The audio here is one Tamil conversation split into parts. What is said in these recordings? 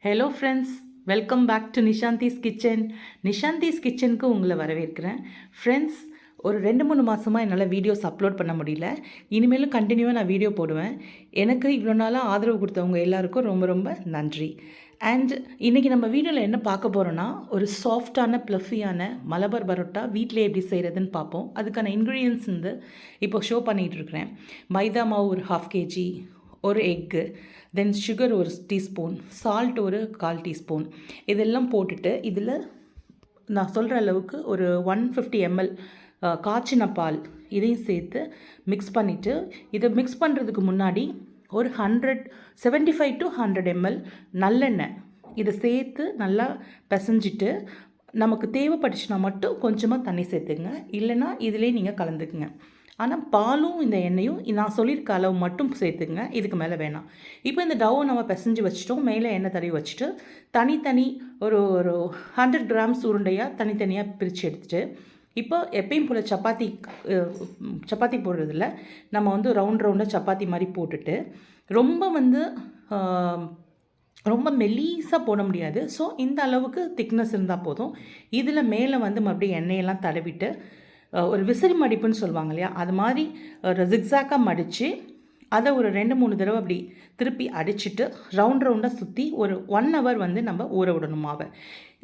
Hello friends, welcome back to Nishanthi's kitchen. Nishanthi's கிச்சனுக்கு உங்களை வரவேற்கிறேன். ஃப்ரெண்ட்ஸ், ஒரு 2-3 மாதமாக என்னால் வீடியோஸ் அப்லோட் பண்ண முடியல. இனிமேலும் கண்டினியூவாக நான் வீடியோ போடுவேன். எனக்கு இவ்வளோ நாளாக ஆதரவு கொடுத்தவங்க எல்லாருக்கும் ரொம்ப ரொம்ப நன்றி. அண்ட் இன்றைக்கி நம்ம வீடியோவில் என்ன பார்க்க போகிறோன்னா, ஒரு சாஃப்டான ப்ளஃபியான மலபார் பரோட்டா வீட்டிலே எப்படி செய்கிறதுன்னு பார்ப்போம். அதுக்கான இன்க்ரீடியன்ட்ஸ் இப்போ ஷோ பண்ணிகிட்ருக்கிறேன். மைதா மாவு ஒரு 1/2 kg, ஒரு எக்கு, தென் சுகர் ஒரு டீஸ்பூன், சால்ட் ஒரு 1/4 டீஸ்பூன், இதெல்லாம் போட்டுட்டு இதில் நான் சொல்கிற அளவுக்கு ஒரு 150 ml காய்ச்சின பால் இதையும் சேர்த்து மிக்ஸ் பண்ணிவிட்டு, இதை மிக்ஸ் பண்ணுறதுக்கு முன்னாடி ஒரு 75 to 100 ml நல்லெண்ணெய் இதை சேர்த்து நல்லா பிசைஞ்சிட்டு, நமக்கு தேவைப்பட்டுச்சுன்னா மட்டும் கொஞ்சமாக தண்ணி சேர்த்துங்க, இல்லைன்னா இதிலே நீங்கள் கலந்துக்குங்க. ஆனால் பாலும் இந்த எண்ணெயும் நான் சொல்லியிருக்க அளவு மட்டும் சேர்த்துங்க, இதுக்கு மேலே வேணாம். இப்போ இந்த டவ்வை நம்ம பிசைஞ்சு வச்சுட்டோம். மேலே எண்ணெய் தடவி வச்சுட்டு தனித்தனி ஒரு 100 grams உருண்டையாக தனித்தனியாக பிரித்து எடுத்துகிட்டு, இப்போ எப்பயும் போல் சப்பாத்தி போடுறதில்ல, நம்ம ரவுண்டாக சப்பாத்தி மாதிரி போட்டுட்டு, ரொம்ப மெலீஸாக போட முடியாது. ஸோ இந்த அளவுக்கு திக்னஸ் இருந்தால் போதும். இதில் மேலே மறுபடியும் எண்ணெயெல்லாம் தடவிட்டு ஒரு விசிறி மடிப்புன்னு சொல்லுவாங்க இல்லையா, அது மாதிரி ஒரு ஜிக்ஸாக்காக மடித்து அதை ஒரு 2-3 தடவை அப்படி திருப்பி அடிச்சுட்டு ரவுண்டாக சுற்றி ஒரு 1 hour நம்ம ஊற விடணும் மாவை.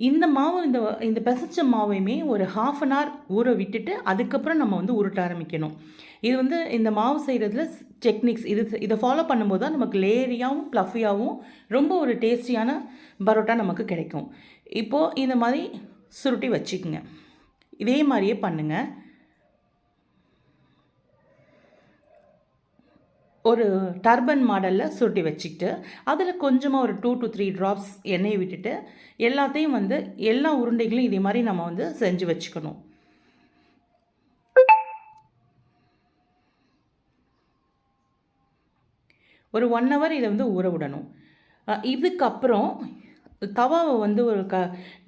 இந்த மாவு இந்த பிசைச்ச மாவையுமே ஒரு 1/2 hour ஊற விட்டுட்டு அதுக்கப்புறம் நம்ம உருட்ட ஆரம்பிக்கணும். இது இந்த மாவு செய்கிறதுல டெக்னிக்ஸ், இதை ஃபாலோ பண்ணும்போது தான் நமக்கு லேயரியாகவும் ப்ளஃபியாகவும் ரொம்ப ஒரு டேஸ்டியான பரோட்டா நமக்கு கிடைக்கும். இப்போது இந்த மாதிரி சுருட்டி வச்சுக்குங்க. இதே மாதிரியே பண்ணுங்கள். ஒரு டர்பன் மாடலில் சுருட்டி வச்சுக்கிட்டு அதில் கொஞ்சமாக ஒரு 2 to 3 drops எண்ணெயை விட்டுட்டு எல்லாத்தையும் எல்லா உருண்டைகளையும் இதே மாதிரி நம்ம செஞ்சு வச்சுக்கணும். ஒரு 1 hour இதை ஊற விடணும். இதுக்கப்புறம் தவாவை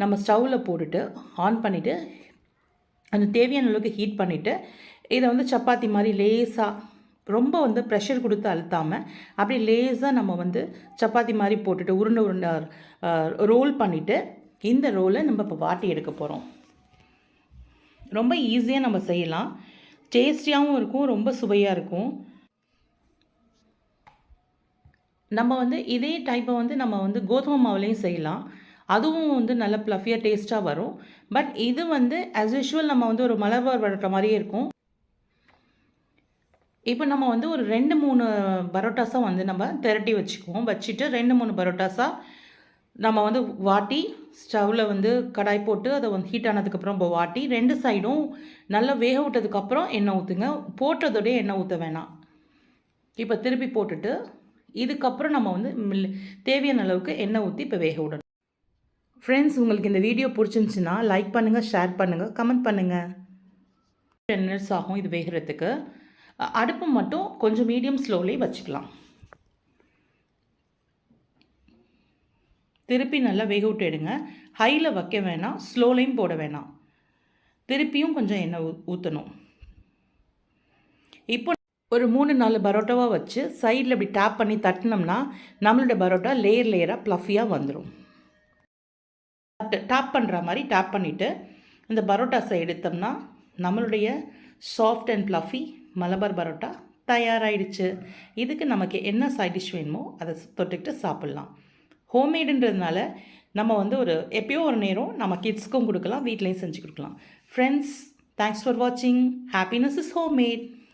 நம்ம ஸ்டவ்வில் போட்டுட்டு ஆன் பண்ணிவிட்டு அந்த தேவையான அளவுக்கு ஹீட் பண்ணிவிட்டு இதை சப்பாத்தி மாதிரி லேஸாக, ரொம்ப ப்ரெஷர் கொடுத்து அழுத்தாமல் அப்படி லேஸாக நம்ம சப்பாத்தி மாதிரி போட்டுட்டு உருண்டை ரோல் பண்ணிவிட்டு இந்த ரோலை நம்ம இப்போ வாட்டி எடுக்க போகிறோம். ரொம்ப ஈஸியாக நம்ம செய்யலாம், டேஸ்டியாகவும் இருக்கும், ரொம்ப சுவையாக இருக்கும். நம்ம இதே டைப்பை நம்ம கோதுமை மாவுலேயும் செய்யலாம், அதுவும் நல்ல ப்ளஃபியாக டேஸ்ட்டாக வரும். பட் இது ஆஸ் யூஷுவல் நம்ம ஒரு மலபார் பரோட்டா மாதிரியே இருக்கும். இப்போ நம்ம ஒரு 2-3 பரோட்டாஸாக நம்ம திரட்டி வச்சுக்குவோம். வச்சுட்டு 2-3 பரோட்டாஸாக நம்ம வாட்டி ஸ்டவ்வில் கடாய் போட்டு அதை ஹீட் ஆனதுக்கப்புறம் இப்போ வாட்டி 2 சைடும் நல்லா வேக விட்டதுக்கப்புறம் எண்ணெய் ஊற்றுங்க. போட்டதோடய எண்ணெய் ஊற்ற வேணாம். இப்போ திருப்பி போட்டுட்டு இதுக்கப்புறம் நம்ம தேவையான அளவுக்கு எண்ணெய் ஊற்றி இப்போ வேக விடணும். ஃப்ரெண்ட்ஸ், உங்களுக்கு இந்த வீடியோ பிடிச்சிருந்துச்சின்னா லைக் பண்ணுங்கள், ஷேர் பண்ணுங்கள், கமெண்ட் பண்ணுங்கள். 10 minutes ஆகும் இது வேகிறதுக்கு. அடுப்பு மட்டும் கொஞ்சம் மீடியம் ஸ்லோலி வச்சுக்கலாம். திருப்பி நல்லா வேக விட்டு எடுங்க. ஹையில் வைக்க வேணாம், ஸ்லோலையும் போட வேணாம். திருப்பியும் கொஞ்சம் எண்ணெய் ஊற்றணும். இப்போ ஒரு 3-4 பரோட்டாவாக வச்சு சைடில் இப்படி டேப் பண்ணி தட்டினோம்னா நம்மளோட பரோட்டா லேயராக ப்ளஃபியாக வந்துடும். டேப் பண்ணுற மாதிரி டேப் பண்ணிவிட்டு இந்த பரோட்டாஸை எடுத்தோம்னா நம்மளுடைய soft and fluffy Malabar parotta தயாராகிடுச்சு. இதுக்கு நமக்கு என்ன சைட் டிஷ் வேணுமோ அதை தொட்டுக்கிட்டு சாப்பிட்லாம். ஹோம்மேடுன்றதுனால நம்ம ஒரு எப்பயோ ஒரு நேரம் நம்ம கிட்ஸ்க்கும் கொடுக்கலாம், வீட்லேயும் செஞ்சு கொடுக்கலாம். ஃப்ரெண்ட்ஸ், தேங்க்ஸ் ஃபார் வாட்சிங். Happiness is homemade.